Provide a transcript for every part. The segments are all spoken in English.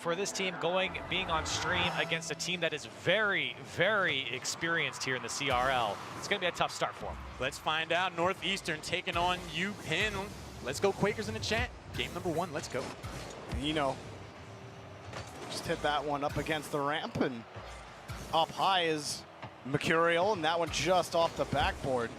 for this team being on stream against a team that is very, very experienced here in the CRL. It's going to be a tough start for them. Let's find out. Northeastern taking on PENN. Let's go Quakers in the chat. Game number 1, let's go. Just hit that one up against the ramp, and up high is Mercurial, and that one just off the backboard.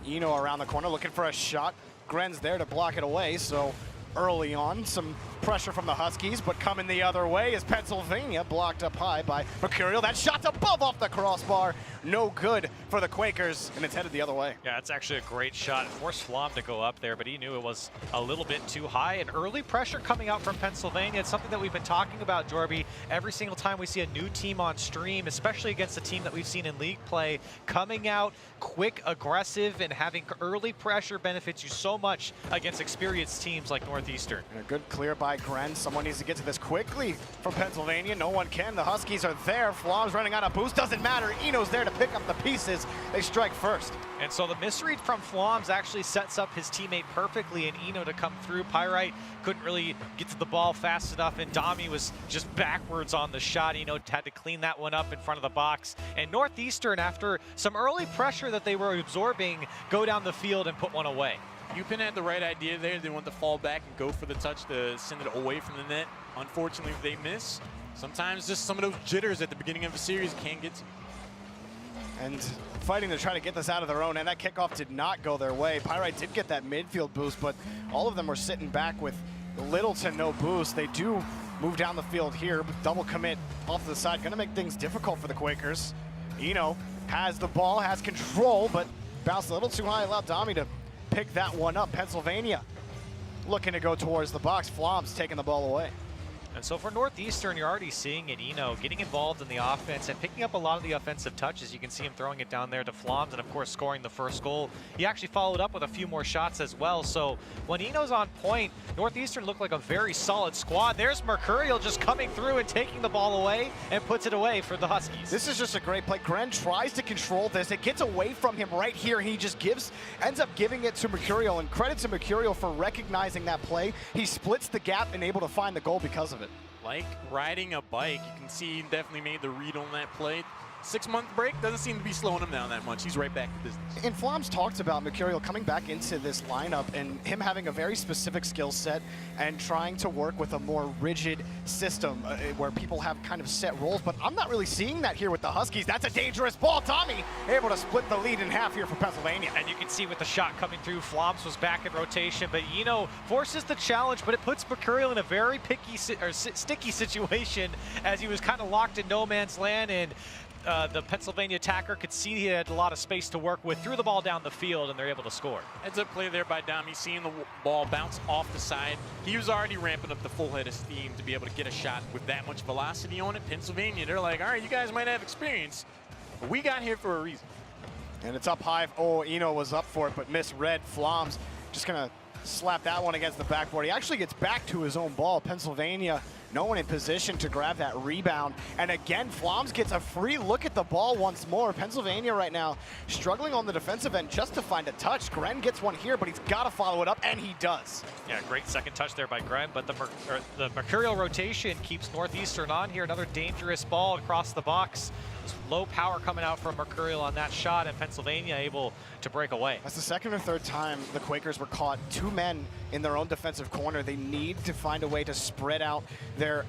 Around the corner looking for a shot. Gren's there to block it away, so early on, some pressure from the Huskies, but coming the other way is Pennsylvania, blocked up high by Mercurial. That shot's above off the crossbar. No good for the Quakers, and it's headed the other way. Yeah, it's actually a great shot. It forced Flom to go up there, but he knew it was a little bit too high. And early pressure coming out from Pennsylvania. It's something that we've been talking about, Jorby. Every single time we see a new team on stream, especially against a team that we've seen in league play, coming out quick, aggressive, and having early pressure benefits you so much against experienced teams like Northeastern. And a good clear by Gren. Someone needs to get to this quickly from Pennsylvania. No one can. The Huskies are there. Flom's running out of boost. Doesn't matter. Eno's there to pick up the pieces. They strike first. And so the misread from Floms actually sets up his teammate perfectly, and Eno to come through. Pyrite couldn't really get to the ball fast enough, and Dami was just backwards on the shot. Eno had to clean that one up in front of the box. And Northeastern, after some early pressure that they were absorbing, go down the field and put one away. PENN had the right idea there. They want to fall back and go for the touch to send it away from the net. Unfortunately, they miss. Sometimes just some of those jitters at the beginning of a series can get to you. And fighting to try to get this out of their own, and that kickoff did not go their way. Pyrite did get that midfield boost, but all of them were sitting back with little to no boost. They do move down the field here, but double commit off to the side. Gonna make things difficult for the Quakers. Eno has the ball, has control, but bounced a little too high, allowed Dami to pick that one up. Pennsylvania looking to go towards the box. Flom's taking the ball away. And so for Northeastern, you're already seeing it, Eno getting involved in the offense and picking up a lot of the offensive touches. You can see him throwing it down there to Floms and, of course, scoring the first goal. He actually followed up with a few more shots as well. So when Eno's on point, Northeastern looked like a very solid squad. There's Mercurial just coming through and taking the ball away and puts it away for the Huskies. This is just a great play. Gren tries to control this. It gets away from him right here, and he just ends up giving it to Mercurial. And credit to Mercurial for recognizing that play. He splits the gap and able to find the goal because of it. Like riding a bike, you can see he definitely made the read on that play. 6-month break doesn't seem to be slowing him down that much. He's right back to business. And Flom's talked about Mercurial coming back into this lineup and him having a very specific skill set and trying to work with a more rigid system where people have kind of set roles, but I'm not really seeing that here with the Huskies. That's a dangerous ball. Tommy able to split the lead in half here for Pennsylvania. And you can see with the shot coming through, Floms was back in rotation, but Eno forces the challenge, but it puts Mercurial in a very sticky situation as he was kind of locked in no man's land, and the Pennsylvania attacker could see he had a lot of space to work with, threw the ball down the field, and they're able to score. Heads up play there by Dami, seeing the ball bounce off the side. He was already ramping up the full head of steam to be able to get a shot with that much velocity on it. Pennsylvania, they're like, all right, you guys might have experience, but we got here for a reason. And it's up high. Oh, Eno was up for it, but misread. Flom's just gonna slap that one against the backboard. He actually gets back to his own ball. Pennsylvania, no one in position to grab that rebound. And again, Floms gets a free look at the ball once more. Pennsylvania right now struggling on the defensive end just to find a touch. Gren gets one here, but he's got to follow it up, and he does. Yeah, great second touch there by Gren, but the Mercurial rotation keeps Northeastern on here. Another dangerous ball across the box. Low power coming out from Mercurial on that shot, and Pennsylvania able to break away. That's the second or third time the Quakers were caught. 2 men in their own defensive corner. They need to find a way to spread out their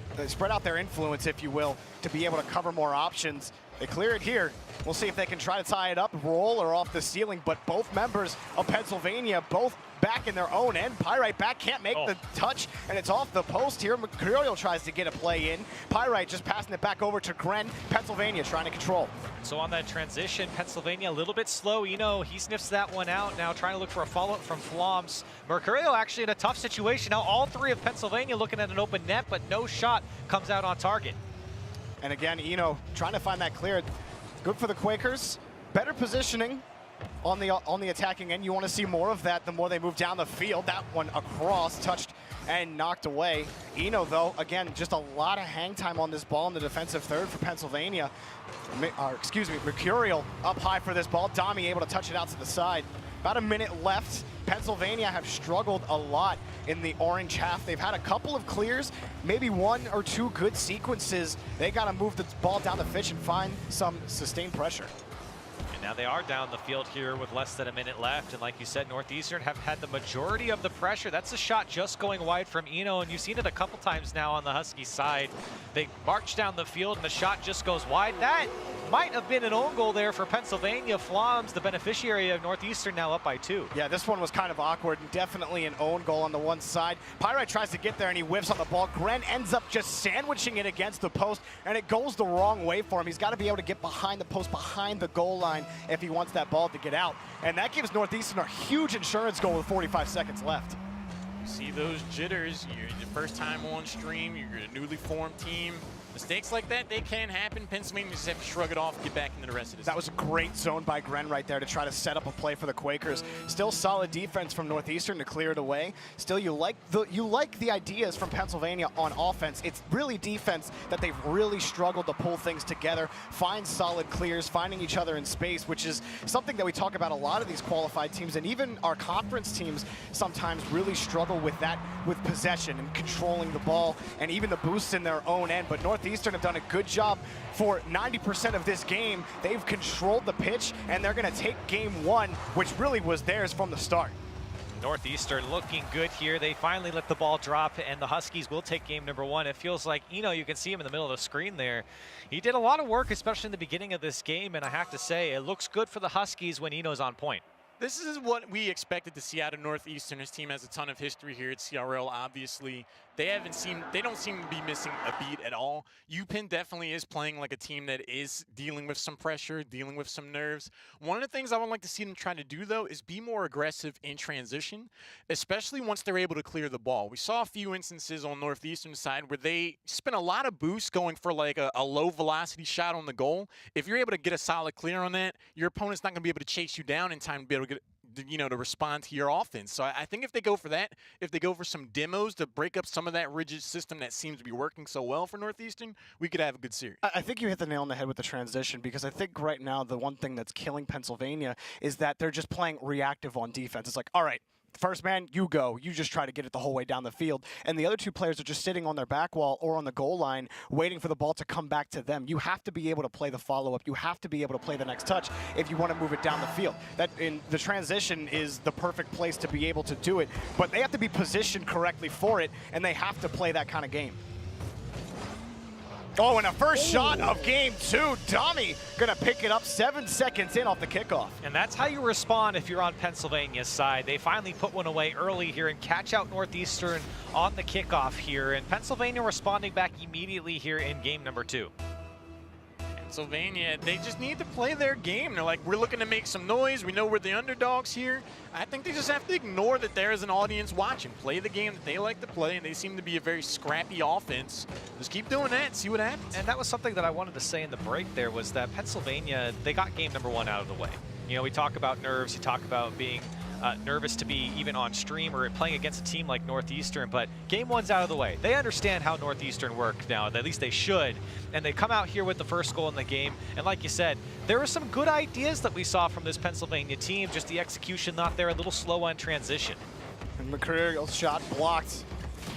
influence, if you will, to be able to cover more options. They clear it here. We'll see if they can try to tie it up, roll, or off the ceiling, but both members of Pennsylvania, both back in their own end. Pyrite back, can't make the touch, and it's off the post here. Mercurial tries to get a play in. Pyrite just passing it back over to Gren. Pennsylvania trying to control. So on that transition, Pennsylvania a little bit slow. He sniffs that one out, now trying to look for a follow-up from Floms. Mercurial actually in a tough situation. Now all 3 of Pennsylvania looking at an open net, but no shot comes out on target. And again, Eno trying to find that clear. Good for the Quakers. Better positioning on the attacking end. You want to see more of that the more they move down the field. That one across, touched and knocked away. Eno, though, again, just a lot of hang time on this ball in the defensive third for Pennsylvania. Mercurial up high for this ball. Dami able to touch it out to the side. About a minute left. Pennsylvania have struggled a lot in the orange half. They've had a couple of clears, maybe one or two good sequences. They got to move the ball down the pitch and find some sustained pressure. And now they are down the field here with less than a minute left. And like you said, Northeastern have had the majority of the pressure. That's a shot just going wide from Eno, and you've seen it a couple times now on the Husky side. They march down the field and the shot just goes wide. That might have been an own goal there for Pennsylvania. Flom's the beneficiary of Northeastern, now up by 2. Yeah, this one was kind of awkward and definitely an own goal on the one side. Pyrite tries to get there and he whiffs on the ball. Gren ends up just sandwiching it against the post, and it goes the wrong way for him. He's got to be able to get behind the post, behind the goal line if he wants that ball to get out. And that gives Northeastern a huge insurance goal with 45 seconds left. You see those jitters. You're the first time on stream. You're a newly formed team. Mistakes like that, they can happen. Pennsylvania just have to shrug it off, get back into the rest of this. That was a great zone by Gren right there to try to set up a play for the Quakers. Still solid defense from Northeastern to clear it away. Still, you like the ideas from Pennsylvania on offense. It's really defense that they've really struggled to pull things together, find solid clears, finding each other in space, which is something that we talk about a lot of these qualified teams, and even our conference teams sometimes really struggle with that, with possession and controlling the ball and even the boosts in their own end. But Northeastern have done a good job for 90% of this game. They've controlled the pitch, and they're going to take game 1, which really was theirs from the start. Northeastern looking good here. They finally let the ball drop, and the Huskies will take game number 1. It feels like, you can see him in the middle of the screen there. He did a lot of work, especially in the beginning of this game, and I have to say, it looks good for the Huskies when Eno's on point. This is what we expected to see out of Northeastern. His team has a ton of history here at CRL, obviously. They don't seem to be missing a beat at all. UPenn definitely is playing like a team that is dealing with some pressure, dealing with some nerves. One of the things I would like to see them try to do, though, is be more aggressive in transition, especially once they're able to clear the ball. We saw a few instances on Northeastern's side where they spent a lot of boosts going for like a low velocity shot on the goal. If you're able to get a solid clear on that, your opponent's not going to be able to chase you down in time to be able to get to respond to your offense. So I think if they go for that, if they go for some demos to break up some of that rigid system that seems to be working so well for Northeastern, we could have a good series. I think you hit the nail on the head with the transition, because I think right now the one thing that's killing Pennsylvania is that they're just playing reactive on defense. It's like, all right, first man, you go. You just try to get it the whole way down the field. And the other two players are just sitting on their back wall or on the goal line waiting for the ball to come back to them. You have to be able to play the follow-up. You have to be able to play the next touch if you want to move it down the field. The transition is the perfect place to be able to do it. But they have to be positioned correctly for it, and they have to play that kind of game. Oh, and a first shot of game 2. Dami gonna pick it up 7 seconds in off the kickoff. And that's how you respond if you're on Pennsylvania's side. They finally put one away early here and catch out Northeastern on the kickoff here. And Pennsylvania responding back immediately here in game number 2. Pennsylvania, they just need to play their game. They're like, we're looking to make some noise. We know we're the underdogs here. I think they just have to ignore that there is an audience watching. Play the game that they like to play, and they seem to be a very scrappy offense. Just keep doing that and see what happens. And that was something that I wanted to say in the break there, was that Pennsylvania, they got game number 1 out of the way. We talk about nerves, you talk about being nervous to be even on stream or playing against a team like Northeastern, but game 1's out of the way. They understand how Northeastern work now, at least they should, and they come out here with the first goal in the game. And like you said, there were some good ideas that we saw from this Pennsylvania team, just the execution not there, a little slow on transition. And Mercurial's shot blocked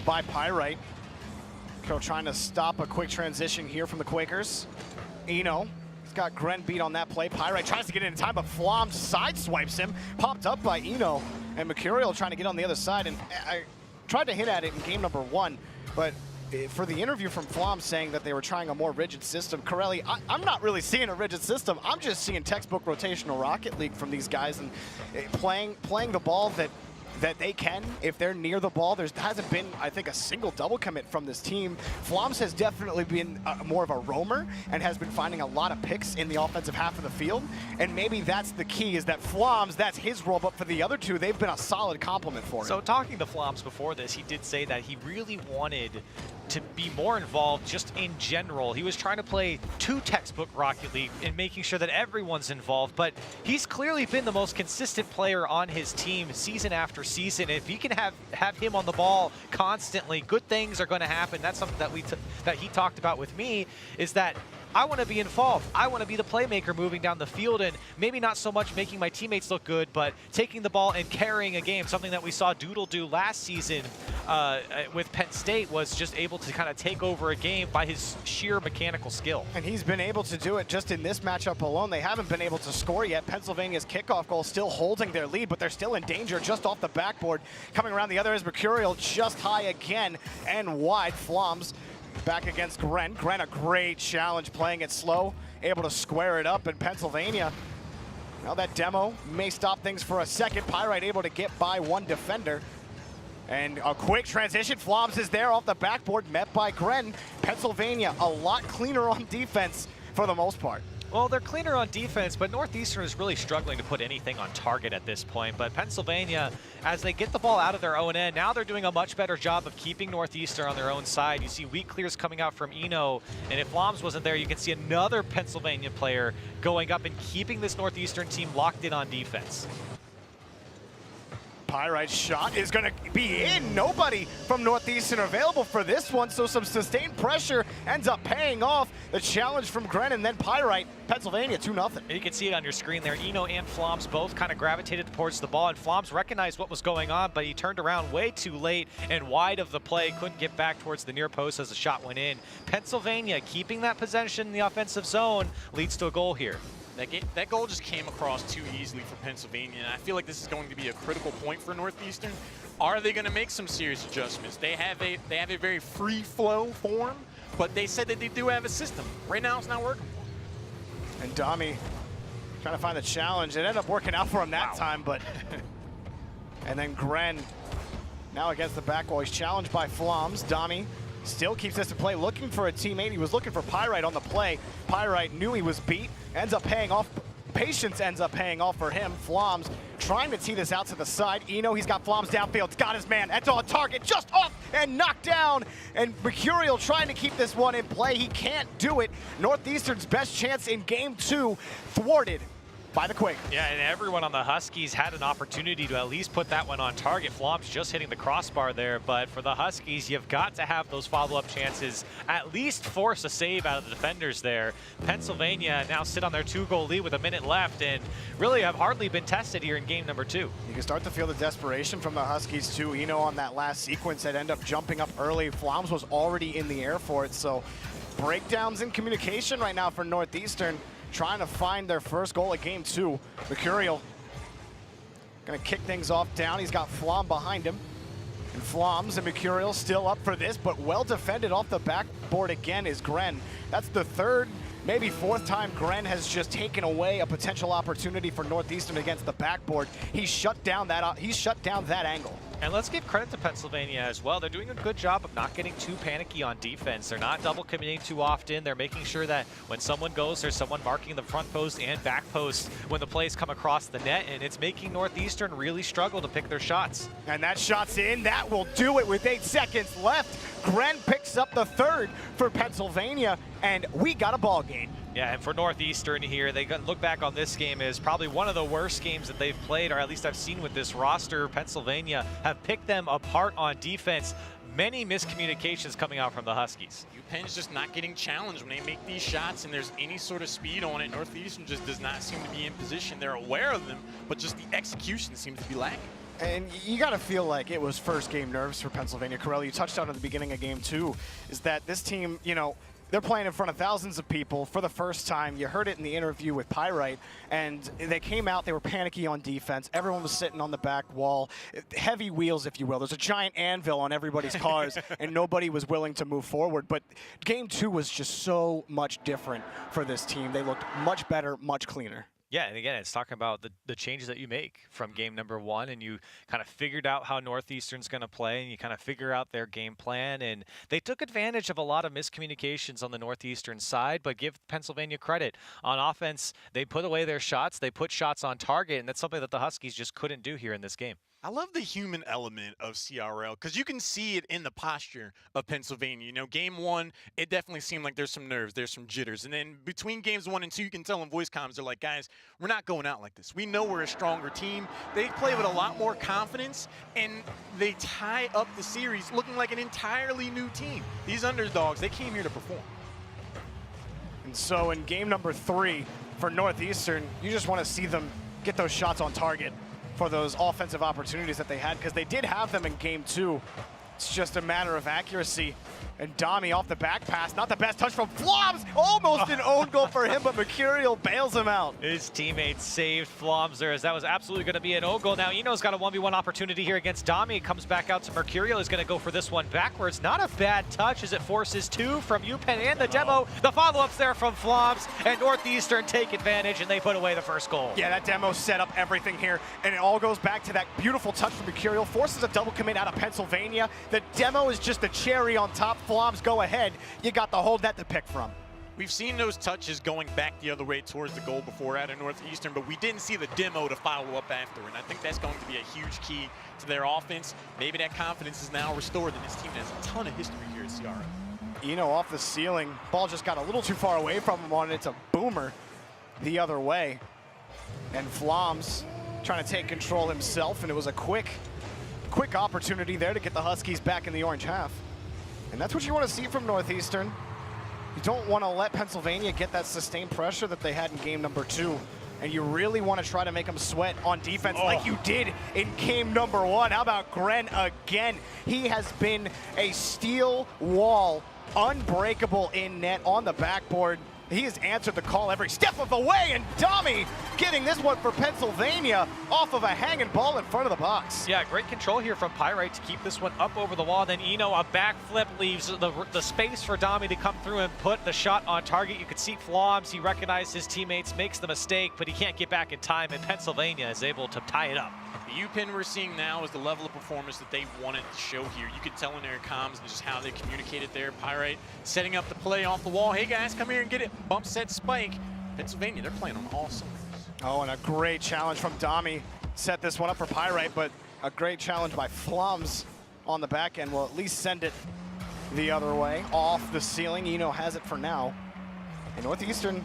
by Pyrite. Trying to stop a quick transition here from the Quakers. Eno got Gren beat on that play. Pyrite tries to get in time, but Flom sideswipes him. Popped up by Eno, and Mercurial trying to get on the other side. And I tried to hit at it in game number 1, but for the interview from Flom saying that they were trying a more rigid system, Corelli, I'm not really seeing a rigid system. I'm just seeing textbook rotational Rocket League from these guys, and playing the ball that they can. If they're near the ball, there hasn't been, I think, a single double commit from this team. Floms has definitely been more of a roamer and has been finding a lot of picks in the offensive half of the field. And maybe that's the key, is that Floms, that's his role, but for the other two, they've been a solid complement for him. So talking to Floms before this, he did say that he really wanted to be more involved just in general. He was trying to play 2 textbook Rocket League and making sure that everyone's involved, but he's clearly been the most consistent player on his team season after season. If he can have him on the ball constantly, good things are going to happen. That's something that he talked about with me, is that I want to be involved. I want to be the playmaker moving down the field, and maybe not so much making my teammates look good, but taking the ball and carrying a game. Something that we saw Doodle do last season with Penn State, was just able to kind of take over a game by his sheer mechanical skill. And he's been able to do it just in this matchup alone. They haven't been able to score yet. Pennsylvania's kickoff goal still holding their lead, but they're still in danger just off the backboard. Coming around the other is Mercurial, just high again and wide. Floms back against Gren. Gren, a great challenge, playing it slow, able to square it up, and Pennsylvania, now that demo may stop things for a second. Pyrite able to get by one defender. And a quick transition. Floms is there off the backboard, met by Gren. Pennsylvania a lot cleaner on defense for the most part. Well, they're cleaner on defense, but Northeastern is really struggling to put anything on target at this point. But Pennsylvania, as they get the ball out of their own end, now they're doing a much better job of keeping Northeastern on their own side. You see weak clears coming out from Eno, and if Floms wasn't there, you can see another Pennsylvania player going up and keeping this Northeastern team locked in on defense. Pyrite's shot is going to be in. Nobody from Northeastern available for this one, so some sustained pressure ends up paying off. The challenge from Gren, and then Pyrite, Pennsylvania, 2-0. You can see it on your screen there. Eno and Floms both kind of gravitated towards the ball, and Floms recognized what was going on, but he turned around way too late and wide of the play. Couldn't get back towards the near post as the shot went in. Pennsylvania keeping that possession in the offensive zone leads to a goal here. That goal just came across too easily for Pennsylvania, and I feel like this is going to be a critical point for Northeastern. Are they going to make some serious adjustments? They have a very free flow form, but they said that they do have a system. Right now, it's not working for them. And Dami trying to find the challenge. It ended up working out for him that time, but and then Gren now against the back wall. He's challenged by Floms. Dami still keeps this in play, looking for a teammate. He was looking for Pyrite on the play. Pyrite knew he was beat, ends up paying off. Patience ends up paying off for him. Floms trying to tee this out to the side. Eno, he's got Floms downfield. It's got his man. That's on target, just off and knocked down. And Mercurial trying to keep this one in play. He can't do it. Northeastern's best chance in game 2 thwarted by the Quake. Yeah, and everyone on the Huskies had an opportunity to at least put that one on target. Floms just hitting the crossbar there, but for the Huskies, you've got to have those follow-up chances, at least force a save out of the defenders there. Pennsylvania now sit on their 2-goal lead with a minute left, and really have hardly been tested here in game number 2. You can start to feel the desperation from the Huskies too. You know, on that last sequence that ended up jumping up early, Floms was already in the air for it, so breakdowns in communication right now for Northeastern, trying to find their first goal of game 2. Mercurial gonna kick things off down. He's got Flom behind him. And Floms and Mercurial still up for this, but well defended off the backboard again is Gren. That's the third, maybe fourth time Gren has just taken away a potential opportunity for Northeastern against the backboard. He's shut down that angle. And let's give credit to Pennsylvania as well. They're doing a good job of not getting too panicky on defense. They're not double committing too often. They're making sure that when someone goes, there's someone marking the front post and back post when the plays come across the net, and it's making Northeastern really struggle to pick their shots. And that shot's in. That will do it with 8 seconds left. Gren picks up the third for Pennsylvania, and we got a ball game. Yeah, and for Northeastern here, they look back on this game as probably one of the worst games that they've played, or at least I've seen with this roster. Pennsylvania have picked them apart on defense. Many miscommunications coming out from the Huskies. UPenn's just not getting challenged when they make these shots and there's any sort of speed on it. Northeastern just does not seem to be in position. They're aware of them, but just the execution seems to be lacking. And you got to feel like it was first game nerves for Pennsylvania. Corell, you touched on at the beginning of game 2, is that this team, you know, they're playing in front of thousands of people for the first time. You heard it in the interview with Pyrite, and they came out, they were panicky on defense. Everyone was sitting on the back wall. Heavy wheels, if you will. There's a giant anvil on everybody's cars, and nobody was willing to move forward. But game 2 was just so much different for this team. They looked much better, much cleaner. Yeah, and again, it's talking about the changes that you make from game number 1, and you kind of figured out how Northeastern's going to play, and you kind of figure out their game plan, and they took advantage of a lot of miscommunications on the Northeastern side, but give Pennsylvania credit. On offense, they put away their shots, they put shots on target, and that's something that the Huskies just couldn't do here in this game. I love the human element of CRL because you can see it in the posture of Pennsylvania. You know, game 1, it definitely seemed like there's some nerves, there's some jitters. And then between games 1 and 2, you can tell in voice comms, they're like, guys, we're not going out like this. We know we're a stronger team. They play with a lot more confidence, and they tie up the series looking like an entirely new team. These underdogs, they came here to perform. And So in game number 3 for Northeastern, you just want to see them get those shots on target for those offensive opportunities that they had, because they did have them in game 2. It's just a matter of accuracy. And Dami off the back pass, not the best touch from Flomz, almost an own goal for him, but Mercurial bails him out. His teammates saved Flomz there, as that was absolutely going to be an own goal. Now Eno's got a 1v1 opportunity here against Dami. Comes back out to Mercurial, is going to go for this one backwards. Not a bad touch as it forces 2 from UPenn and the demo. The follow-ups there from Flomz, and Northeastern take advantage, and they put away the first goal. Yeah, that demo set up everything here, and it all goes back to that beautiful touch from Mercurial. Forces a double commit out of Pennsylvania. The demo is just a cherry on top. Flomz go ahead. You got the whole net to pick from. We've seen those touches going back the other way towards the goal before out of Northeastern, but we didn't see the demo to follow up after, and I think that's going to be a huge key to their offense. Maybe that confidence is now restored, and this team has a ton of history here at Ciara. Eno off the ceiling. Ball just got a little too far away from him on it. It's a boomer the other way. And Flomz trying to take control himself, and it was a quick opportunity there to get the Huskies back in the orange half. And that's what you want to see from Northeastern. You don't want to let Pennsylvania get that sustained pressure that they had in game number 2. And you really want to try to make them sweat on defense like you did in game number 1. How about Gren again? He has been a steel wall, unbreakable in net on the backboard. He has answered the call every step of the way, and Dami getting this one for Pennsylvania off of a hanging ball in front of the box. Yeah, great control here from Pyrite to keep this one up over the wall. Then Eno, a backflip, leaves the space for Dami to come through and put the shot on target. You could see Flomz, he recognized his teammates, makes the mistake, but he can't get back in time, and Pennsylvania is able to tie it up. The UPenn we're seeing now is the level of performance that they wanted to show here. You could tell in their comms and just how they communicated there. Pyrite setting up the play off the wall. Hey guys, come here and get it. Bump, set, spike. Pennsylvania, they're playing on all cylinders. Oh, and a great challenge from Dami. Set this one up for Pyrite, but a great challenge by Flomz on the back end will at least send it the other way. Off the ceiling, Eno has it for now. And Northeastern,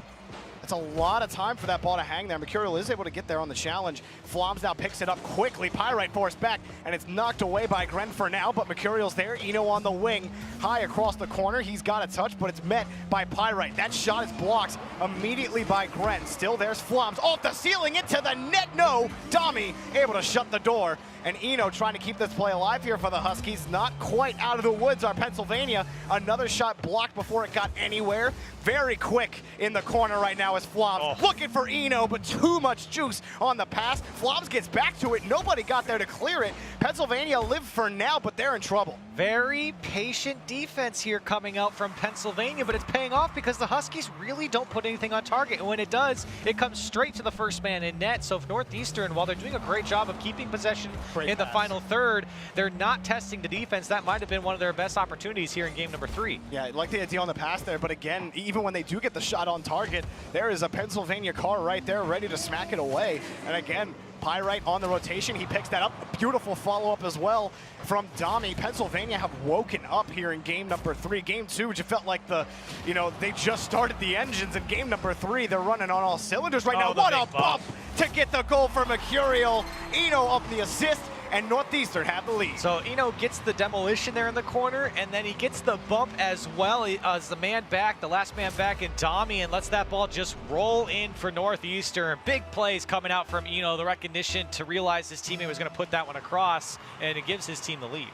it's a lot of time for that ball to hang there. Mercurial is able to get there on the challenge. Flomz now picks it up quickly. Pyrite forced back, and it's knocked away by Gren for now, but Mercurial's there. Eno on the wing, high across the corner. He's got a touch, but it's met by Pyrite. That shot is blocked immediately by Gren. Still there's Flomz off the ceiling into the net. No, Dami able to shut the door. And Eno trying to keep this play alive here for the Huskies. Not quite out of the woods are Pennsylvania. Another shot blocked before it got anywhere. Very quick in the corner right now is Flomz. Looking for Eno, but too much juice on the pass. Flomz gets back to it. Nobody got there to clear it. Pennsylvania live for now, but they're in trouble. Very patient defense here coming out from Pennsylvania, but it's paying off because the Huskies really don't put anything on target. And when it does, it comes straight to the first man in net. So if Northeastern, while they're doing a great job of keeping possession in the final third, they're not testing the defense. That might have been one of their best opportunities here in game number 3. Yeah, I like the idea on the pass there, but again, even when they do get the shot on target, there is a Pennsylvania car right there ready to smack it away. And again, Pyrite on the rotation, he picks that up. A beautiful follow-up as well from Dami. Pennsylvania have woken up here in game number 3. Game 2 just felt like they just started the engines. In game number 3, they're running on all cylinders right now. What a bump to get the goal for Mercurial. Eno up the assist, and Northeastern have the lead. So Eno gets the demolition there in the corner, and then he gets the bump as well as the man back, the last man back in Dami, and lets that ball just roll in for Northeastern. Big plays coming out from Eno, the recognition to realize his teammate was going to put that one across, and it gives his team the lead.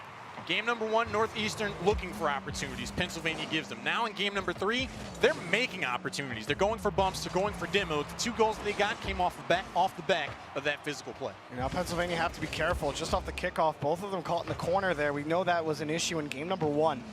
Game number 1, Northeastern looking for opportunities. Pennsylvania gives them. Now in game number 3, they're making opportunities. They're going for bumps. They're going for demo. The 2 goals they got came off the back of that physical play. Now Pennsylvania have to be careful. Just off the kickoff, both of them caught in the corner there. We know that was an issue in game number 1.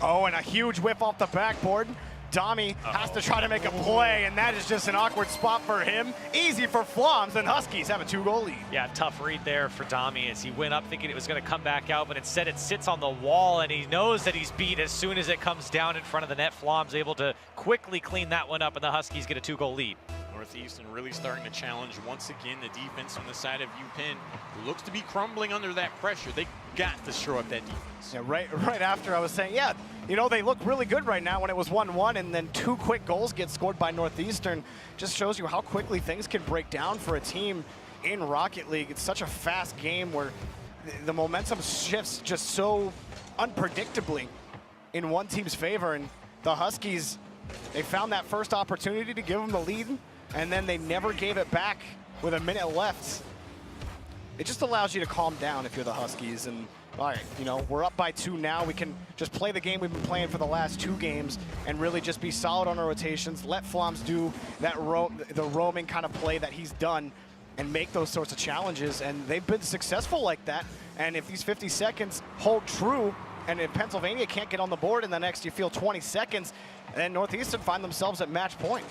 Oh, and a huge whip off the backboard. Dami has to try to make a play, and that is just an awkward spot for him. Easy for Flomz, and Huskies have a 2-goal lead. Yeah, tough read there for Dami as he went up thinking it was going to come back out, but instead it sits on the wall, and he knows that he's beat as soon as it comes down in front of the net. Flomz able to quickly clean that one up, and the Huskies get a 2-goal lead. Northeastern really starting to challenge once again the defense on the side of UPenn, who looks to be crumbling under that pressure. They got to shore up that defense. Yeah, right after I was saying, yeah, they look really good right now when it was 1-1, and then 2 quick goals get scored by Northeastern. Just shows you how quickly things can break down for a team in Rocket League. It's such a fast game where the momentum shifts just so unpredictably in one team's favor, and the Huskies They found that first opportunity to give them the lead, and then they never gave it back with a minute left. It just allows you to calm down if you're the Huskies. And all right, you know, we're up by 2 now. We can just play the game we've been playing for the last 2 games and really just be solid on our rotations. Let Flams do that the roaming kind of play that he's done and make those sorts of challenges. And they've been successful like that. And if these 50 seconds hold true, and if Pennsylvania can't get on the board in the next, 20 seconds, then Northeastern find themselves at match point.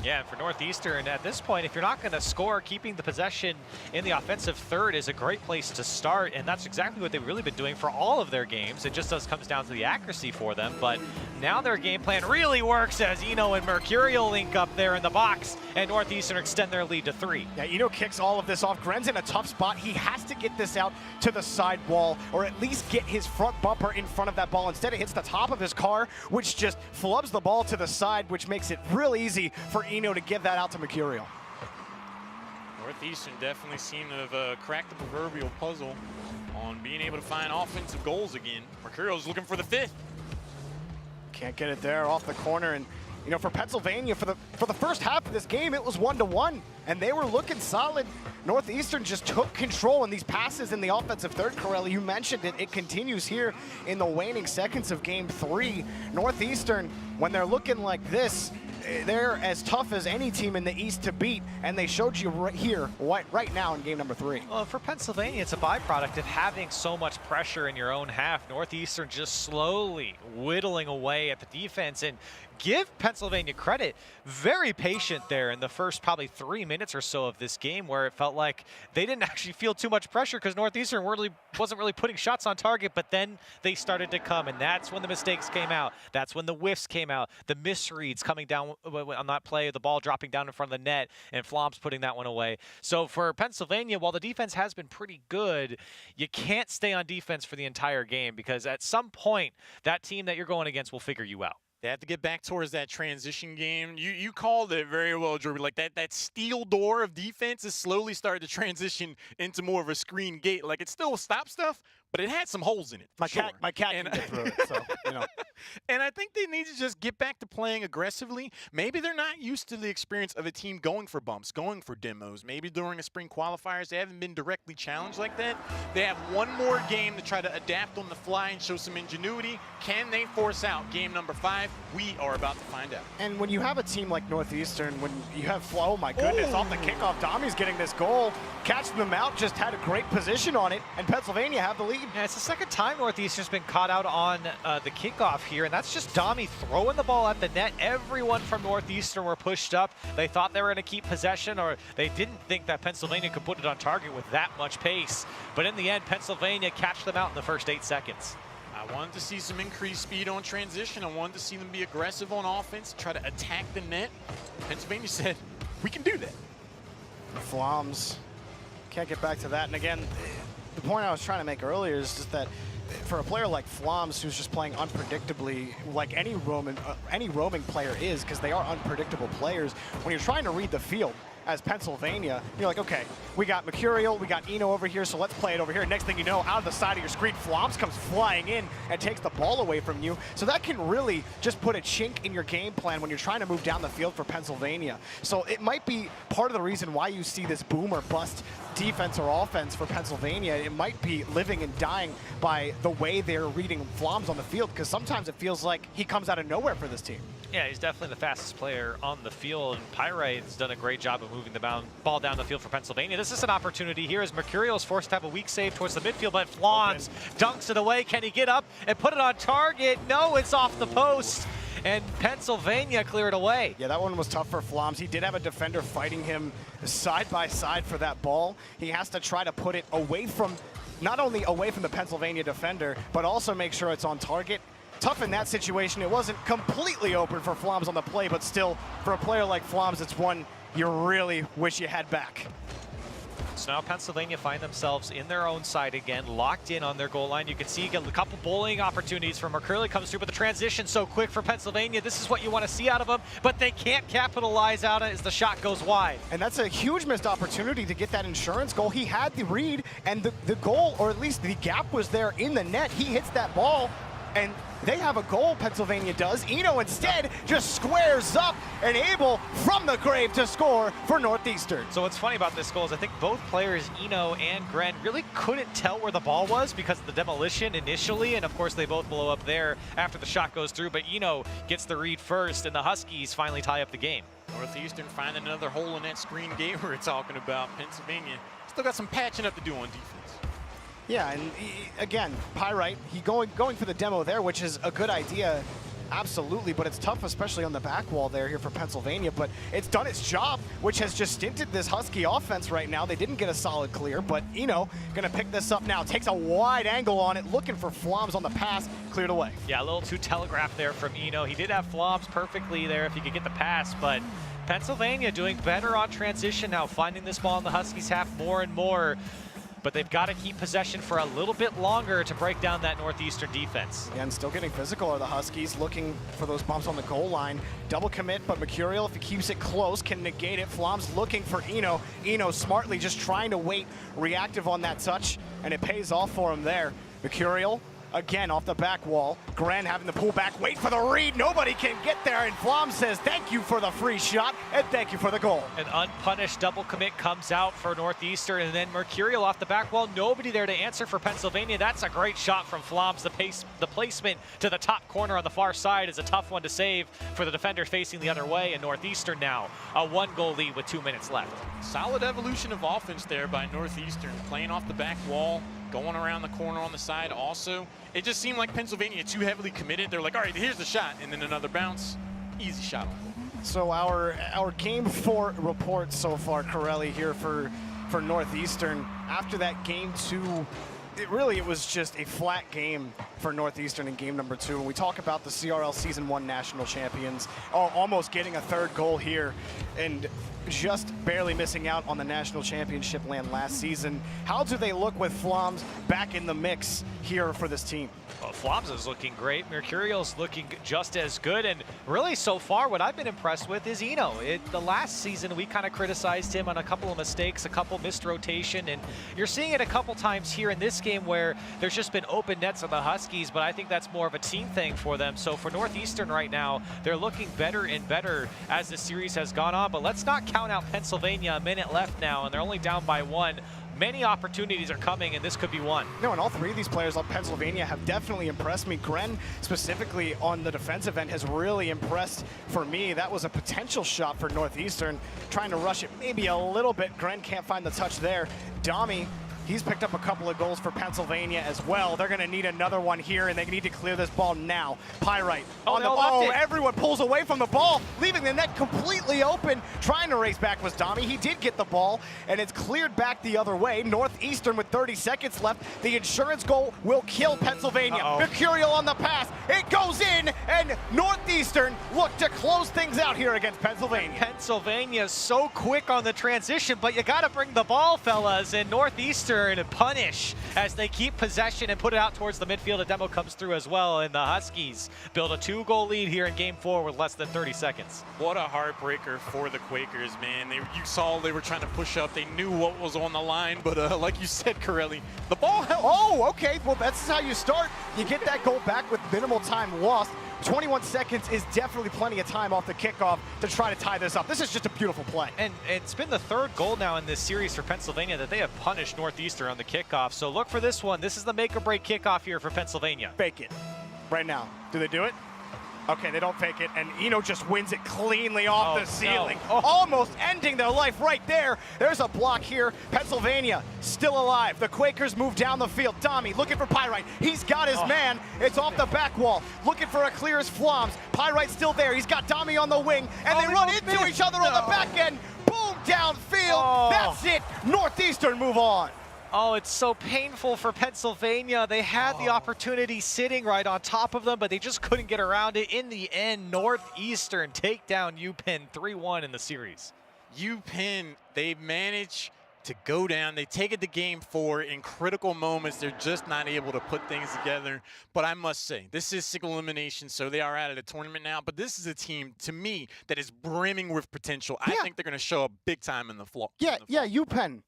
Yeah, for Northeastern, at this point, if you're not going to score, keeping the possession in the offensive third is a great place to start, and that's exactly what they've really been doing for all of their games. It just comes down to the accuracy for them, but now their game plan really works as Eno and Mercurial link up there in the box, and Northeastern extend their lead to 3. Yeah, Eno kicks all of this off. Gren's in a tough spot. He has to get this out to the side wall, or at least get his front bumper in front of that ball. Instead, it hits the top of his car, which just flubs the ball to the side, which makes it real easy for Eno to give that out to Mercurial. Northeastern definitely seem to have cracked the proverbial puzzle on being able to find offensive goals again. Mercurial's looking for the 5th. Can't get it there off the corner. And you know, for Pennsylvania, for the first half of this game, it was 1-1, and they were looking solid. Northeastern just took control in these passes in the offensive third. Corelli, you mentioned it. It continues here in the waning seconds of game 3. Northeastern, when they're looking like this, they're as tough as any team in the East to beat, and they showed you right here, right now in game number 3. Well, for Pennsylvania, it's a byproduct of having so much pressure in your own half. Northeastern just slowly whittling away at the defense, and give Pennsylvania credit, very patient there in the first probably 3 minutes or so of this game, where it felt like they didn't actually feel too much pressure because Northeastern wasn't really putting shots on target, but then they started to come, and that's when the mistakes came out. That's when the whiffs came out, the misreads coming down on that play, the ball dropping down in front of the net, and Flom's putting that one away. So for Pennsylvania, while the defense has been pretty good, you can't stay on defense for the entire game, because at some point, that team that you're going against will figure you out. They have to get back towards that transition game. You called it very well, Drew. Like that steel door of defense is slowly starting to transition into more of a screen gate. Like it still stops stuff, but it had some holes in it. My cat can get through it, so, you know. And I think they need to just get back to playing aggressively. Maybe they're not used to the experience of a team going for bumps, going for demos. Maybe during the spring qualifiers, they haven't been directly challenged like that. They have one more game to try to adapt on the fly and show some ingenuity. Can they force out game number 5? We are about to find out. And when you have a team like Northeastern, when you have, oh my goodness, off the kickoff, Dami's getting this goal, catching them out, just had a great position on it, and Pennsylvania have the lead. Yeah, it's the second time Northeastern's been caught out on the kickoff here, and that's just Dami throwing the ball at the net. Everyone from Northeastern were pushed up. They thought they were going to keep possession, or they didn't think that Pennsylvania could put it on target with that much pace. But in the end, Pennsylvania catched them out in the first 8 seconds. I wanted to see some increased speed on transition. I wanted to see them be aggressive on offense, try to attack the net. Pennsylvania said, we can do that. Flams can't get back to that. And again, the point I was trying to make earlier is just that for a player like Flams, who's just playing unpredictably, like any roaming player is, because they are unpredictable players, when you're trying to read the field as Pennsylvania, you're like, okay, we got Mercurial, we got Eno over here, so let's play it over here. Next thing you know, out of the side of your screen, Flams comes flying in and takes the ball away from you. So that can really just put a chink in your game plan when you're trying to move down the field for Pennsylvania. So it might be part of the reason why you see this boom or bust defense or offense for Pennsylvania. It might be living and dying by the way they're reading Flams on the field, because sometimes it feels like he comes out of nowhere for this team. Yeah, he's definitely the fastest player on the field, and Pyrite's done a great job of moving the ball down the field for Pennsylvania. This is an opportunity here as Mercurial is forced to have a weak save towards the midfield, but Flans dunks it away. Can he get up and put it on target? No, it's off the post, and Pennsylvania cleared away. Yeah, that one was tough for Flams. He did have a defender fighting him side by side for that ball. He has to try to put it away from, not only away from the Pennsylvania defender, but also make sure it's on target. Tough in that situation. It wasn't completely open for Flams on the play, but still, for a player like Flams, it's one you really wish you had back. So now Pennsylvania find themselves in their own side again, locked in on their goal line. You can see a couple bowling opportunities from Mercurial comes through, but the transition so quick for Pennsylvania. This is what you want to see out of them, but they can't capitalize on it as the shot goes wide. And that's a huge missed opportunity to get that insurance goal. He had the read, and the goal, or at least the gap was there in the net. He hits that ball, and they have a goal, Pennsylvania does. Eno instead just squares up and able from the grave to score for Northeastern. So what's funny about this goal is I think both players, Eno and Gren, really couldn't tell where the ball was because of the demolition initially, and of course they both blow up there after the shot goes through, but Eno gets the read first, and the Huskies finally tie up the game. Northeastern finding another hole in that screen game we're talking about. Pennsylvania still got some patching up to do on defense. Yeah, and again, Pyrite, he going for the demo there, which is a good idea, absolutely, but it's tough, especially on the back wall there here for Pennsylvania, but it's done its job, which has just stinted this Husky offense right now. They didn't get a solid clear, but Eno gonna pick this up now, takes a wide angle on it, looking for Floms on the pass, cleared away. Yeah, a little too telegraphed there from Eno. He did have Floms perfectly there if he could get the pass, but Pennsylvania doing better on transition now, finding this ball in the Huskies half more and more. But they've got to keep possession for a little bit longer to break down that Northeastern defense. Yeah, and still getting physical are the Huskies, looking for those bumps on the goal line. Double commit, but Mercurial, if he keeps it close, can negate it. Flom's looking for Eno. Eno smartly just trying to wait, reactive on that touch, and it pays off for him there. Mercurial, again, off the back wall. Gren having to pull back, wait for the read. Nobody can get there, and Flom says thank you for the free shot, and thank you for the goal. An unpunished double commit comes out for Northeastern, and then Mercurial off the back wall. Nobody there to answer for Pennsylvania. That's a great shot from Floms. The placement to the top corner on the far side is a tough one to save for the defender facing the other way, and Northeastern now a 1-goal lead with 2 minutes left. Solid evolution of offense there by Northeastern, playing off the back wall, going around the corner on the side also. It just seemed like Pennsylvania too heavily committed. They're like, all right, here's the shot, and then another bounce. Easy shot. So our game 4 report so far, Corelli, here for Northeastern. After that game 2, it was just a flat game for Northeastern in game number 2. When we talk about the CRL Season 1 national champions, almost getting a 3rd goal here, and just barely missing out on the national championship land last season. How do they look with Floms back in the mix here for this team? Well, Floms is looking great. Mercurial's looking just as good. And really, so far, what I've been impressed with is Eno. The last season, we kind of criticized him on a couple of mistakes, a couple missed rotation. And you're seeing it a couple times here in this game where there's just been open nets on the Huskies, but I think that's more of a team thing for them. So for Northeastern right now, they're looking better and better as the series has gone on. But let's not count out Pennsylvania. A minute left now, and they're only down by 1. Many opportunities are coming, and this could be one. No, and all 3 of these players on Pennsylvania have definitely impressed me. Gren, specifically on the defensive end, has really impressed for me. That was a potential shot for Northeastern, trying to rush it maybe a little bit. Gren can't find the touch there. Dami, he's picked up a couple of goals for Pennsylvania as well. They're going to need another one here, and they need to clear this ball now. Pyrite on the ball. Everyone pulls away from the ball, leaving the net completely open. Trying to race back was Dami. He did get the ball, and it's cleared back the other way. Northeastern with 30 seconds left. The insurance goal will kill Pennsylvania. Mercurial on the pass. It goes in, and Northeastern look to close things out here against Pennsylvania. Pennsylvania's so quick on the transition, but you got to bring the ball, fellas, and Northeastern and punish as they keep possession and put it out towards the midfield. A demo comes through as well, and the Huskies build a 2-goal lead here in game 4 with less than 30 seconds. What a heartbreaker for the Quakers, man. You saw they were trying to push up. They knew what was on the line, but like you said, Corelli, the ball held. Oh, okay. Well, that's how you start. You get that goal back with minimal time lost. 21 seconds is definitely plenty of time off the kickoff to try to tie this up. This is just a beautiful play. And it's been the 3rd goal now in this series for Pennsylvania that they have punished Northeastern on the kickoff. So look for this one. This is the make or break kickoff here for Pennsylvania. Fake it right now. Do they do it? Okay, they don't fake it, and Eno just wins it cleanly off the ceiling. No. Almost ending their life right there. There's a block here. Pennsylvania still alive. The Quakers move down the field. Dami looking for Pyrite. He's got his man. It's off the back wall. Looking for a clear as Floms. Pyrite's still there. He's got Dami on the wing, and they run into each other on the back end. Boom, downfield. That's it. Northeastern move on. Oh, it's so painful for Pennsylvania. They had the opportunity sitting right on top of them, but they just couldn't get around it. In the end, Northeastern take down UPenn 3-1 in the series. UPenn, they managed to go down. They take it to game 4 in critical moments. They're just not able to put things together. But I must say, this is single elimination, so they are out of the tournament now. But this is a team, to me, that is brimming with potential. I think they're going to show up big time in the floor. Yeah, UPenn.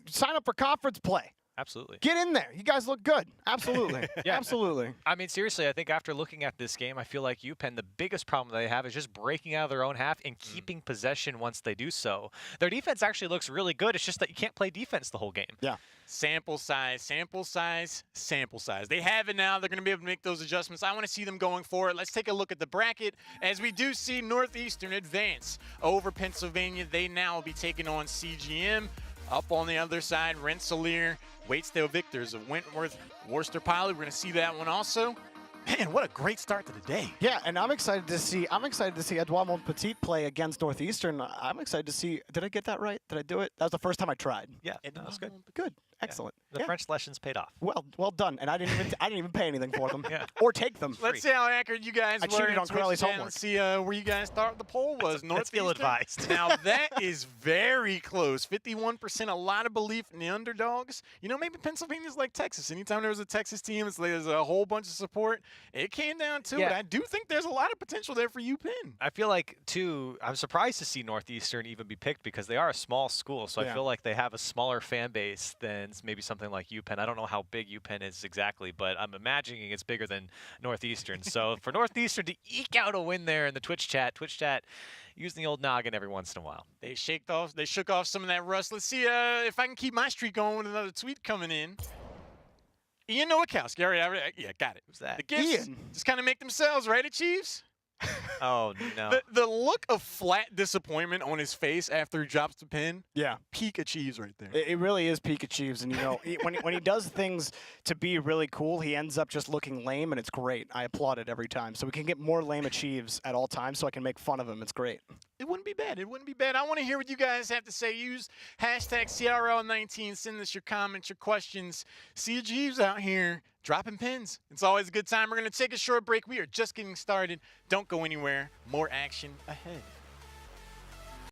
Sign up for conference play. Absolutely. Get in there. You guys look good. Absolutely. Yeah. Absolutely. I mean, seriously, I think after looking at this game, I feel like UPenn, the biggest problem they have is just breaking out of their own half and keeping possession once they do so. Their defense actually looks really good. It's just that you can't play defense the whole game. Yeah. Sample size, sample size, sample size. They have it now. They're going to be able to make those adjustments. I want to see them going forward. Let's take a look at the bracket as we do see Northeastern advance over Pennsylvania. They now will be taking on CGM. Up on the other side, Rensselaer, Waitsdale Victors of Wentworth, Worcester Pilot. We're going to see that one also. Man, what a great start to the day. Yeah, and I'm excited to see Edouard Montpetit play against Northeastern. I'm excited to see. Did I get that right? Did I do it? That was the first time I tried. Yeah, no, that's good. Good. Excellent. The Yeah. French lessons paid off. Well done. And I didn't even pay anything for them. Yeah. Or take them. Let's see how accurate you guys I were. cheated in on Corelli's Twitch chat. homework. Let's see where you guys thought the poll was. That's ill-advised. Now, that is very close. 51%, a lot of belief in the underdogs. You know, maybe Pennsylvania's like Texas. Anytime there was a Texas team, it's like there's a whole bunch of support. It came down to it. I do think there's a lot of potential there for UPenn. I feel like, too, I'm surprised to see Northeastern even be picked because they are a small school, so I feel like they have a smaller fan base than maybe something like UPenn. I don't know how big UPenn is exactly, but I'm imagining it's bigger than Northeastern. So for Northeastern to eke out a win there in the Twitch chat using the old noggin every once in a while. They shook off some of that rust. Let's see if I can keep my streak going with another tweet coming in. Ian Nowakowski. Yeah, got it. Who's that? The gifts Ian. just kind of make themselves, right, Chiefs? Oh, no. The look of flat disappointment on his face after he drops the pin, Yeah. peak achieves right there. It really is peak achieves, and you know when he does things to be really cool, he ends up just looking lame, and it's great. I applaud it every time. So we can get more lame achieves at all times, so I can make fun of him. It's great. It wouldn't be bad. It wouldn't be bad. I want to hear what you guys have to say. Use hashtag CRL19. Send us your comments, your questions. See Jeeves out here dropping pins. It's always a good time. We're going to take a short break. We are just getting started. Don't go anywhere. More action ahead.